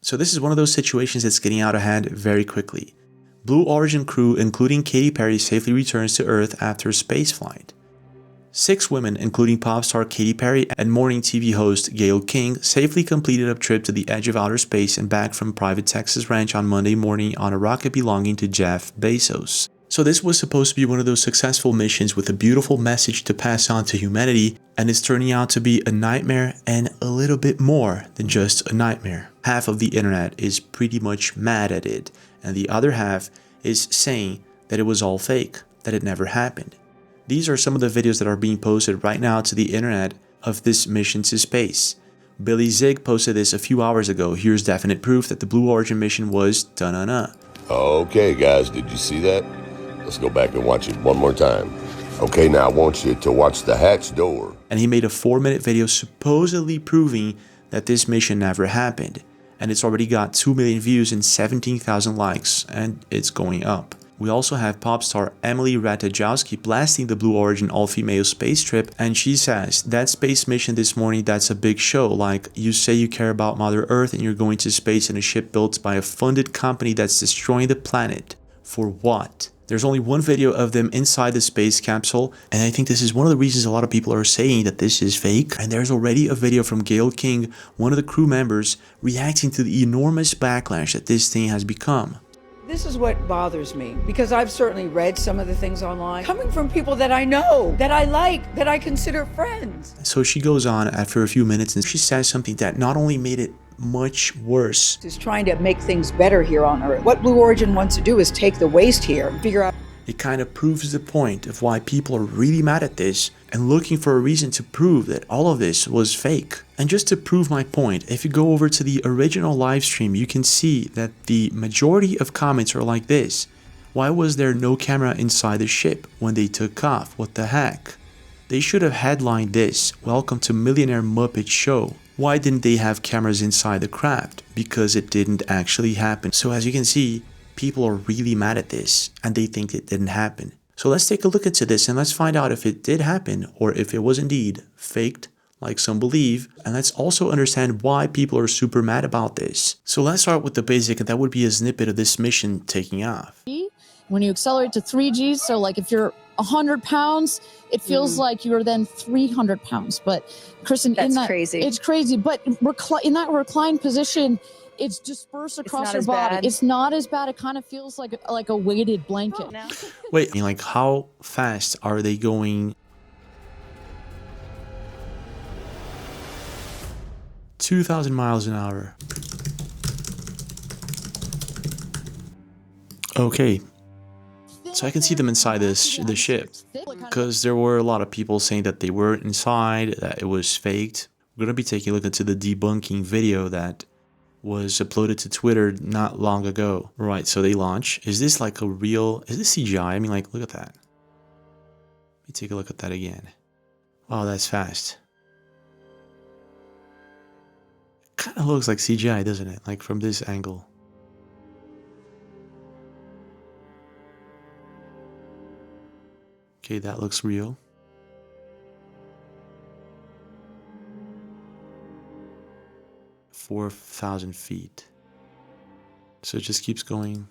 So this is one of those situations that's getting out of hand very quickly. Blue Origin crew, including Katy Perry, safely returns to Earth after a spaceflight. 6 women, including pop star Katy Perry and morning TV host Gayle King, safely completed a trip to the edge of outer space and back from private Texas ranch on Monday morning on a rocket belonging to Jeff Bezos. So this was supposed to be one of those successful missions with a beautiful message to pass on to humanity, and it's turning out to be a nightmare and a little bit more than just a nightmare. Half of the internet is pretty much mad at it, and the other half is saying that it was all fake, that it never happened. These are some of the videos that are being posted right now to the internet of this mission to space. Billy Zig posted this a few hours ago. Here's definite proof that the Blue Origin mission was done. Okay guys, did you see that? Let's go back and watch it one more time. Okay, now I want you to watch the hatch door. And he made a 4-minute video supposedly proving that this mission never happened. And it's already got 2 million views and 17,000 likes, and it's going up. We also have pop star Emily Ratajkowski blasting the Blue Origin all-female space trip, and she says, that space mission this morning, that's a big show. Like, you say you care about Mother Earth and you're going to space in a ship built by a funded company that's destroying the planet. For what? There's only one video of them inside the space capsule, and I think this is one of the reasons a lot of people are saying that this is fake. And there's already a video from Gayle King, one of the crew members, reacting to the enormous backlash that this thing has become. This is what bothers me, because I've certainly read some of the things online, coming from people that I know, that I like, that I consider friends. So she goes on after a few minutes and she says something that not only made it much worse. Just trying to make things better here on Earth. What Blue Origin wants to do is take the waste here and figure out. It kind of proves the point of why people are really mad at this and looking for a reason to prove that all of this was fake. And just to prove my point, if you go over to the original live stream, you can see that the majority of comments are like this. Why was there no camera inside the ship when they took off? What the heck? They should have headlined this, "Welcome to Millionaire Muppet Show." Why didn't they have cameras inside the craft? Because it didn't actually happen. So as you can see, people are really mad at this and they think it didn't happen. So let's take a look into this and let's find out if it did happen or if it was indeed faked, like some believe. And let's also understand why people are super mad about this. So let's start with the basic, and that would be a snippet of this mission taking off. When you accelerate to 3G, so like if you're 100 pounds, it feels like you're then 300 pounds. But Kristen, that's crazy. It's crazy. But in that reclined position, it's dispersed across your body. Bad. It's not as bad. It kind of feels like a weighted blanket. Oh, no. Wait, I mean, like, how fast are they going? 2,000 miles an hour. Okay. So I can see them inside the ship, because there were a lot of people saying that they weren't inside, that it was faked. We're going to be taking a look into the debunking video that was uploaded to Twitter not long ago. Right, so they launch. Is this like a real, is this CGI? I mean, like, look at that. Let me take a look at that again. Wow, that's fast. Kind of looks like CGI, doesn't it? Like from this angle. Okay, that looks real. "4,000 feet. So it just keeps going.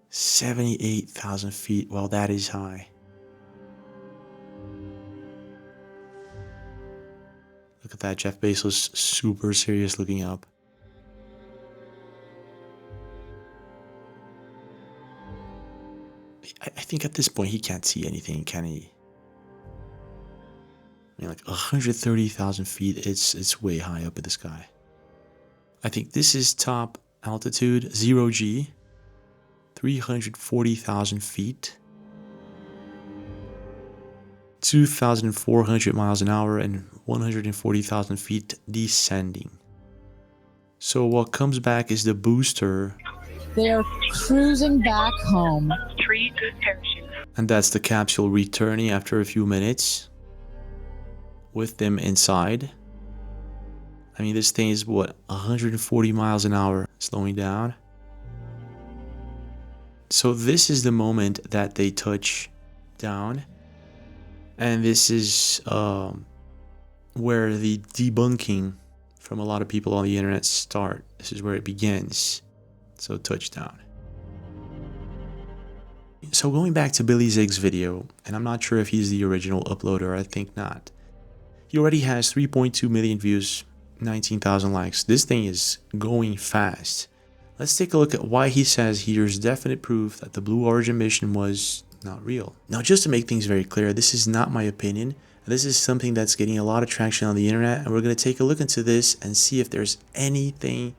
78,000 feet. Well, that is high. Look at that. Jeff Bezos, super serious looking up. I think at this point he can't see anything, can he? I mean, like 130,000 feet, it's way high up in the sky. I think this is top altitude, 0G, 340,000 feet, 2,400 miles an hour, and 140,000 feet descending. So what comes back is the booster. They are cruising back home. 3 good parachutes. And that's the capsule returning after a few minutes with them inside. I mean, this thing is what, 140 miles an hour, slowing down. So this is the moment that they touch down. And this is where the debunking from a lot of people on the internet start. This is where it begins. So touchdown. So going back to Billy Zig's video, and I'm not sure if he's the original uploader, I think not. He already has 3.2 million views, 19,000 likes. This thing is going fast. Let's take a look at why he says here's definite proof that the Blue Origin mission was not real. Now, just to make things very clear, this is not my opinion. This is something that's getting a lot of traction on the internet, and we're going to take a look into this and see if there's anything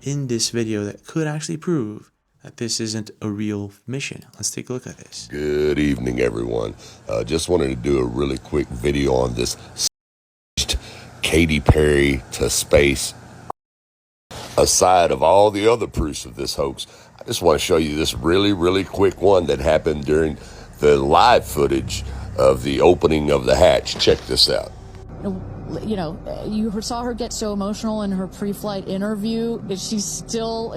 in this video that could actually prove that this isn't a real mission. Let's take a look at this. Good evening, everyone. Just wanted to do a really quick video on this Katy Perry to space. Aside of all the other proofs of this hoax, I just want to show you this really quick one that happened during the live footage of the opening of the hatch. Check this out. You know, you saw her get so emotional in her pre-flight interview. Is she still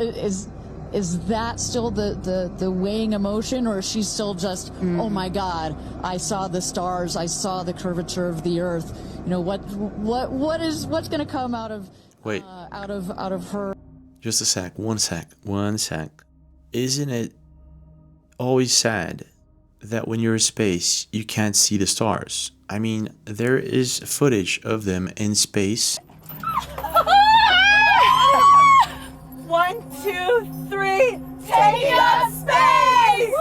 is that still the weighing emotion, or is she still just, oh my God, I saw the stars, I saw the curvature of the Earth? You know, what's going to come out of out of her? Just a sec, one sec. Isn't it always sad that when you're in space, you can't see the stars? I mean, there is footage of them in space. 1, 2, 3, take up space!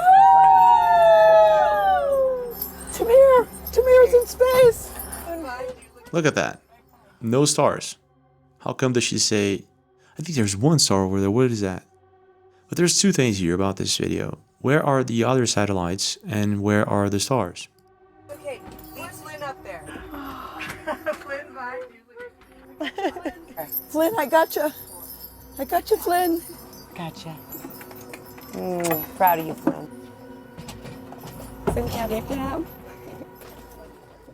Tamir's in space! Look at that. No stars. How come does she say, I think there's one star over there, what is that? But there's two things here about this video. Where are the other satellites and where are the stars? Okay, where's Flynn up there? Flynn, bye. Flynn, I gotcha. I gotcha, Flynn. Gotcha. Proud of you, Flynn. Flynn, can I have?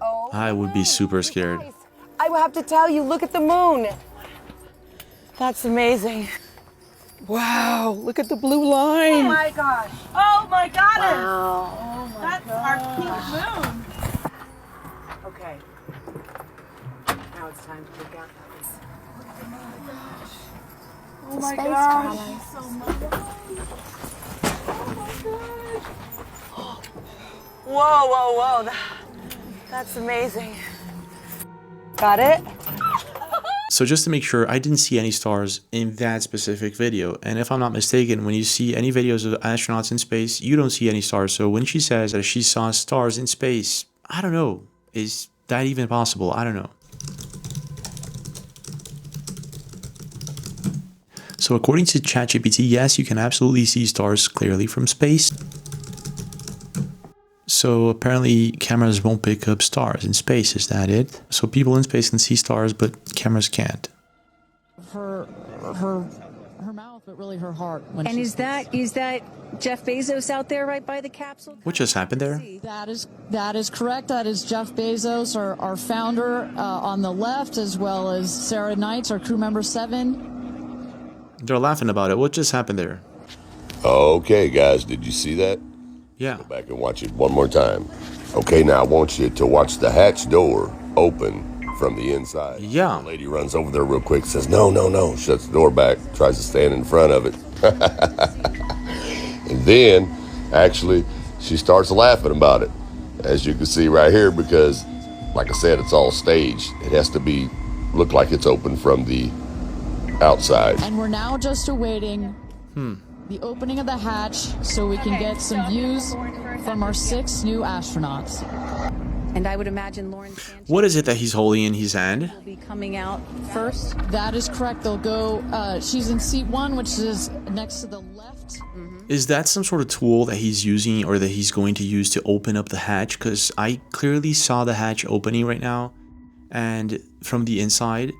Oh. I would be super scared. I will have to tell you, look at the moon. That's amazing. Wow, look at the blue Oh line. my gosh. Oh my goddess. Wow. Oh my That's our pink moon. Okay. Now it's time to look out for this. Oh my gosh. She's so much. Oh my gosh. Whoa. That's amazing. Got it? So just to make sure, I didn't see any stars in that specific video. And if I'm not mistaken, when you see any videos of astronauts in space, you don't see any stars. So when she says that she saw stars in space, I don't know. Is that even possible? I don't know. So according to ChatGPT, yes, you can absolutely see stars clearly from space. So apparently cameras won't pick up stars in space, is that it? So people in space can see stars, but cameras can't. Her mouth, but really her heart. When And is that Jeff Bezos out there right by the capsule? What just happened there? That is correct. That is Jeff Bezos, our founder, on the left, as well as Sarah Knights, our crew member 7. They're laughing about it. What just happened there? Okay, guys, did you see that? Yeah. Go back and watch it one more time. Okay, now I want you to watch the hatch door open from the inside. Yeah. The lady runs over there real quick, says, no, shuts the door back, tries to stand in front of it. And then, actually, she starts laughing about it, as you can see right here, because, like I said, it's all staged. It has to look like it's open from the outside. And we're now just awaiting the opening of the hatch so we can get some views from our 6 new astronauts. And I would imagine Lauren What is it that he's holding in his hand? will be coming out first. That is correct. They'll go, she's in seat 1, which is next to the left. Is that some sort of tool that he's using or that he's going to use to open up the hatch? Because I clearly saw the hatch opening right now and from the inside.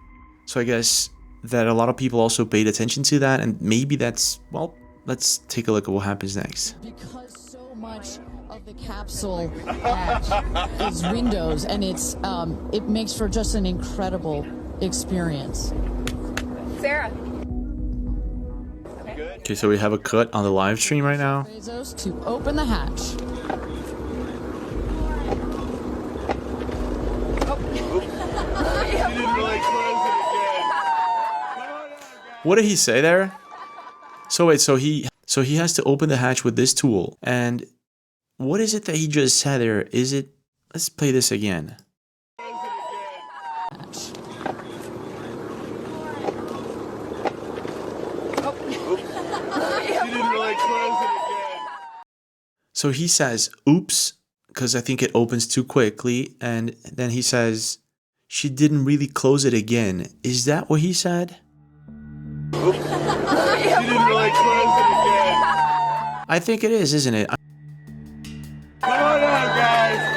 So I guess that a lot of people also paid attention to that, and maybe that's, well, let's take a look at what happens next. Because so much of the capsule hatch is windows, and it makes for just an incredible experience. Sarah. Okay, so we have a cut on the live stream right now. Bezos to open the hatch. What did he say there? So wait, so he has to open the hatch with this tool. And what is it that he just said there? Is it... Let's play this again. So he says, oops, because I think it opens too quickly. And then he says, she didn't really close it again. Is that what he said? Oops. She didn't really close it again. I think it is, isn't it? Come on out, guys.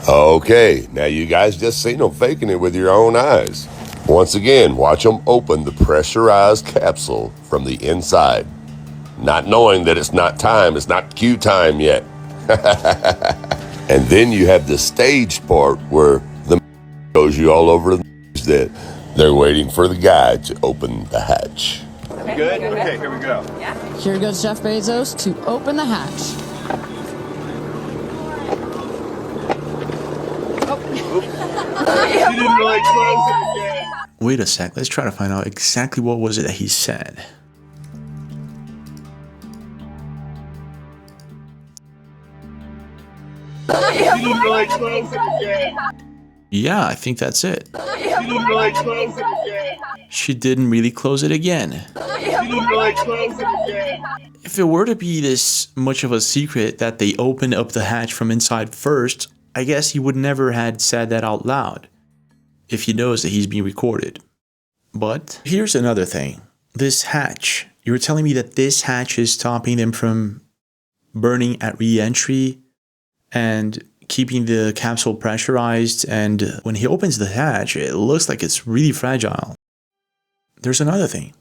Okay, now you guys just seen them faking it with your own eyes. Once again, watch them open the pressurized capsule from the inside, not knowing that it's not time, it's not cue time yet. And then you have the staged part where the shows you all over that they're waiting for the guy to open the hatch. Good? Okay, here we go. Here goes Jeff Bezos to open the hatch. She didn't really close it again. Wait a sec, let's try to find out exactly what was it that he said. She didn't really close it again. Yeah, I think that's it. She didn't really close it again. She didn't really close it again. She didn't really close it again. If it were to be this much of a secret that they opened up the hatch from inside first, I guess he would never had said that out loud if he knows that he's being recorded. But here's another thing. This hatch, you were telling me that this hatch is stopping them from burning at re-entry and keeping the capsule pressurized, and when he opens the hatch, it looks like it's really fragile. There's another thing.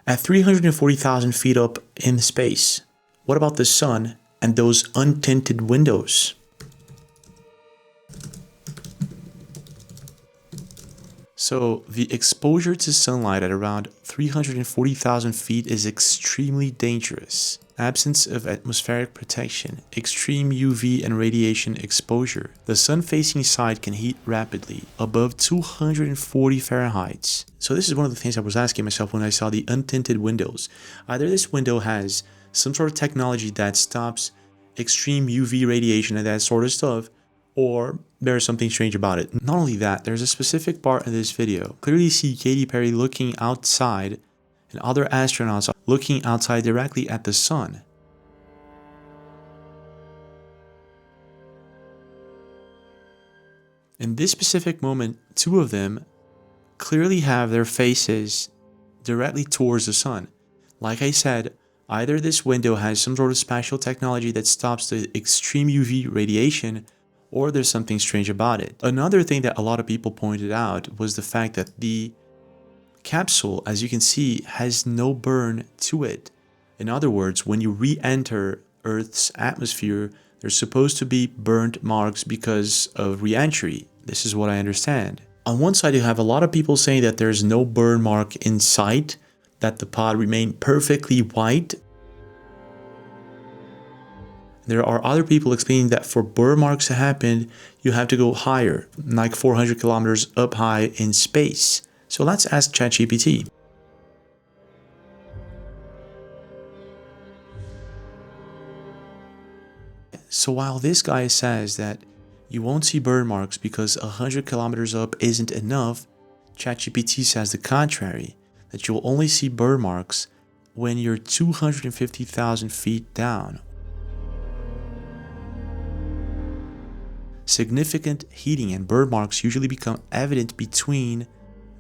At 340,000 feet up in space, what about the sun and those untinted windows? So the exposure to sunlight at around 340,000 feet is extremely dangerous. Absence of atmospheric protection, extreme UV and radiation exposure. The sun-facing side can heat rapidly, above 240 Fahrenheit. So this is one of the things I was asking myself when I saw the untinted windows. Either this window has some sort of technology that stops extreme UV radiation and that sort of stuff, or there's something strange about it. Not only that, there's a specific part in this video. Clearly see Katy Perry looking outside and other astronauts looking outside directly at the sun. In this specific moment, two of them clearly have their faces directly towards the sun. Like I said, either this window has some sort of special technology that stops the extreme UV radiation, or there's something strange about it. Another thing that a lot of people pointed out was the fact that the capsule, as you can see, has no burn to it. In other words, when you re-enter Earth's atmosphere, there's supposed to be burnt marks because of re-entry. This is what I understand. On one side, you have a lot of people saying that there's no burn mark in sight, that the pod remained perfectly white. There are other people explaining that for burn marks to happen, you have to go higher, like 400 kilometers up high in space. So let's ask ChatGPT. So while this guy says that you won't see burn marks because 100 kilometers up isn't enough, ChatGPT says the contrary, that you'll only see burn marks when you're 250,000 feet down. Significant heating and burn marks usually become evident between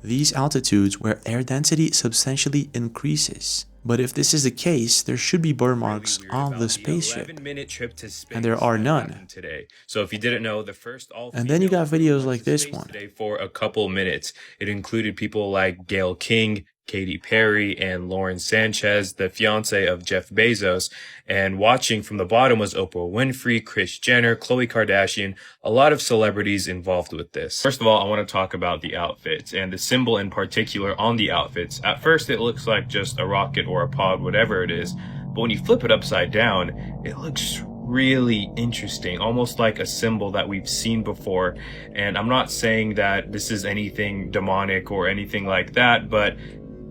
these altitudes where air density substantially increases. But if this is the case, there should be burn marks on the spaceship, and there are none. Today. So if you didn't know, the first and then you got videos like this one. Today for a couple minutes. It included people like Gayle King, Katy Perry, and Lauren Sanchez, the fiance of Jeff Bezos. And watching from the bottom was Oprah Winfrey, Kris Jenner, Khloe Kardashian, a lot of celebrities involved with this. First of all, I want to talk about the outfits and the symbol in particular on the outfits. At first, it looks like just a rocket or a pod, whatever it is. But when you flip it upside down, it looks really interesting, almost like a symbol that we've seen before. And I'm not saying that this is anything demonic or anything like that, but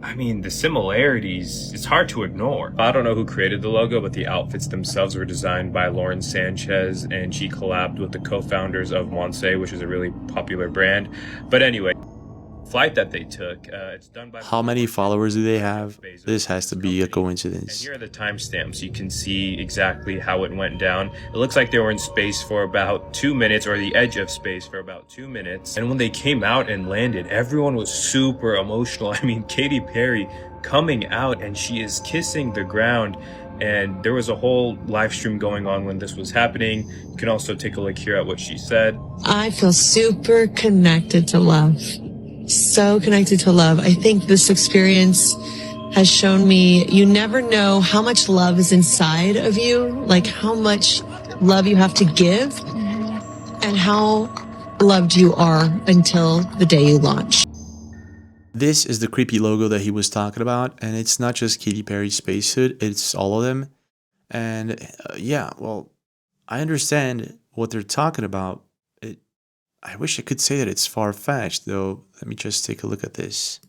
I mean, the similarities, it's hard to ignore. I don't know who created the logo, but the outfits themselves were designed by Lauren Sanchez, and she collabed with the co-founders of Monse, which is a really popular brand. But anyway, flight that they took, it's done by... How many followers do they have? This has to be a And coincidence. here are the timestamps. You can see exactly how it went down. It looks like they were in space for about 2 minutes, or the edge of space for about 2 minutes. And when they came out and landed, everyone was super emotional. I mean, Katy Perry coming out and she is kissing the ground. And there was a whole live stream going on when this was happening. You can also take a look here at what she said. I feel super connected to love. So connected to love. I think this experience has shown me you never know how much love is inside of you, like how much love you have to give and how loved you are until the day you launch. This is the creepy logo that he was talking about, and it's not just Katy Perry's spacesuit, it's all of them. And yeah, well, I understand what they're talking about. I wish I could say that it's far-fetched, though. Let me just take a look at this.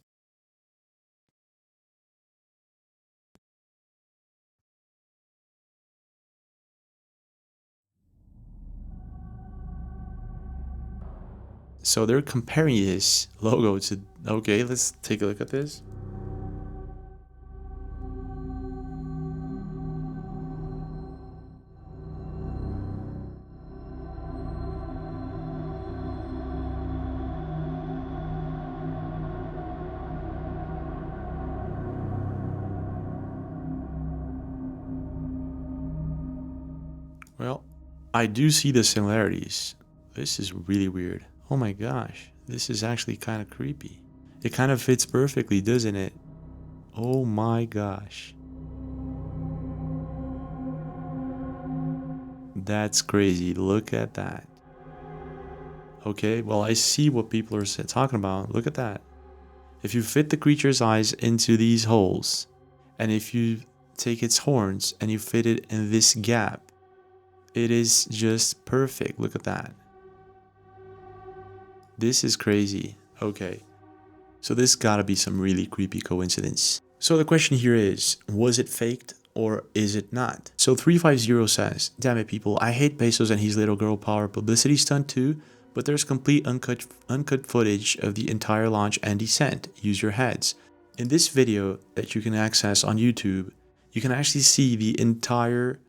So they're comparing this logo to... Okay, let's take a look at this. Well, I do see the similarities. This is really weird. Oh my gosh, this is actually kind of creepy. It kind of fits perfectly, doesn't it? Oh my gosh. That's crazy. Look at that. Okay, well, I see what people are talking about. Look at that. If you fit the creature's eyes into these holes, and if you take its horns and you fit it in this gap, it is just perfect. Look at that. This is crazy. Okay. So this gotta be some really creepy coincidence. So the question here is, was it faked or is it not? So 350 says, damn it people, I hate Bezos and his little girl power publicity stunt too, but there's complete uncut footage of the entire launch and descent. Use your heads. In this video that you can access on YouTube, you can actually see the entire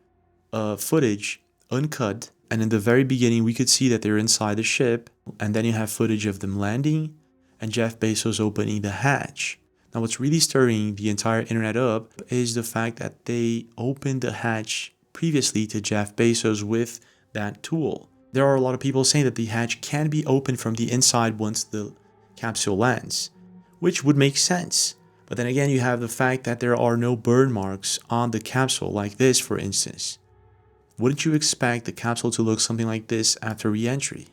footage uncut, and in the very beginning we could see that they're inside the ship, and then you have footage of them landing and Jeff Bezos opening the hatch. Now what's really stirring the entire internet up is the fact that they opened the hatch previously to Jeff Bezos with that tool. There are a lot of people saying that the hatch can be opened from the inside once the capsule lands, which would make sense. But then again, you have the fact that there are no burn marks on the capsule, like this for instance. Wouldn't you expect the capsule to look something like this after re-entry?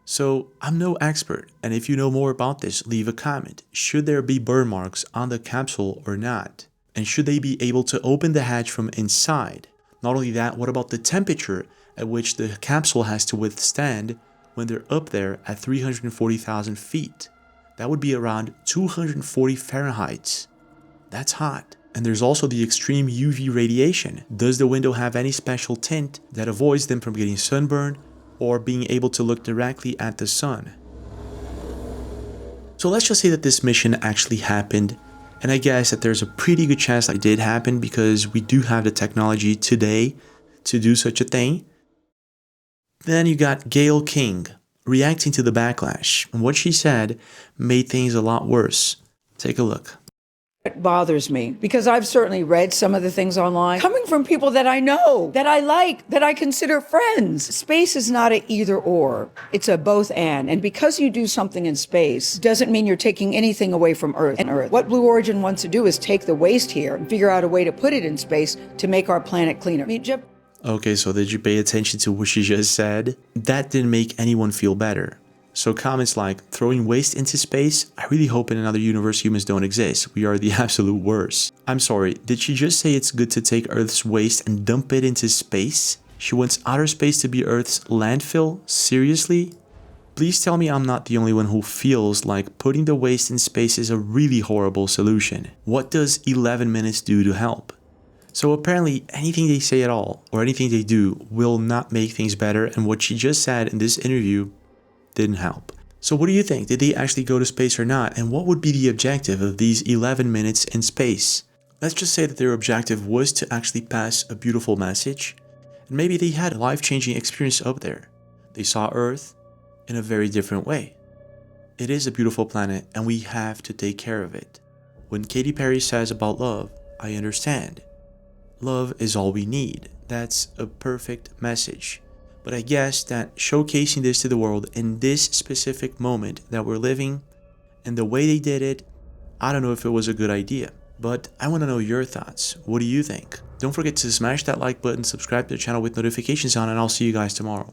So, I'm no expert, and if you know more about this, leave a comment. Should there be burn marks on the capsule or not? And should they be able to open the hatch from inside? Not only that, what about the temperature at which the capsule has to withstand when they're up there at 340,000 feet? That would be around 240 Fahrenheit. That's hot. And there's also the extreme UV radiation. Does the window have any special tint that avoids them from getting sunburned or being able to look directly at the sun? So let's just say that this mission actually happened, and I guess that there's a pretty good chance that it did happen because we do have the technology today to do such a thing. Then you got Gayle King reacting to the backlash, and what she said made things a lot worse. Take a look. It bothers me because I've certainly read some of the things online coming from people that I know, that I like, that I consider friends. Space is not an either or, it's a both and. And because you do something in space doesn't mean you're taking anything away from Earth. What Blue Origin wants to do is take the waste here and figure out a way to put it in space to make our planet cleaner. I mean, Okay, so did you pay attention to what she just said? That didn't make anyone feel better. So comments like, throwing waste into space? I really hope in another universe humans don't exist. We are the absolute worst. I'm sorry, did she just say it's good to take Earth's waste and dump it into space? She wants outer space to be Earth's landfill? Seriously? Please tell me I'm not the only one who feels like putting the waste in space is a really horrible solution. What does 11 minutes do to help? So apparently anything they say at all, or anything they do, will not make things better, and what she just said in this interview didn't help. So what do you think? Did they actually go to space or not? And what would be the objective of these 11 minutes in space? Let's just say that their objective was to actually pass a beautiful message, and maybe they had a life-changing experience up there. They saw Earth in a very different way. It is a beautiful planet and we have to take care of it. When Katy Perry says about love, I understand. Love is all we need. That's a perfect message. But I guess that showcasing this to the world in this specific moment that we're living and the way they did it, I don't know if it was a good idea. But I want to know your thoughts. What do you think? Don't forget to smash that like button, subscribe to the channel with notifications on, and I'll see you guys tomorrow.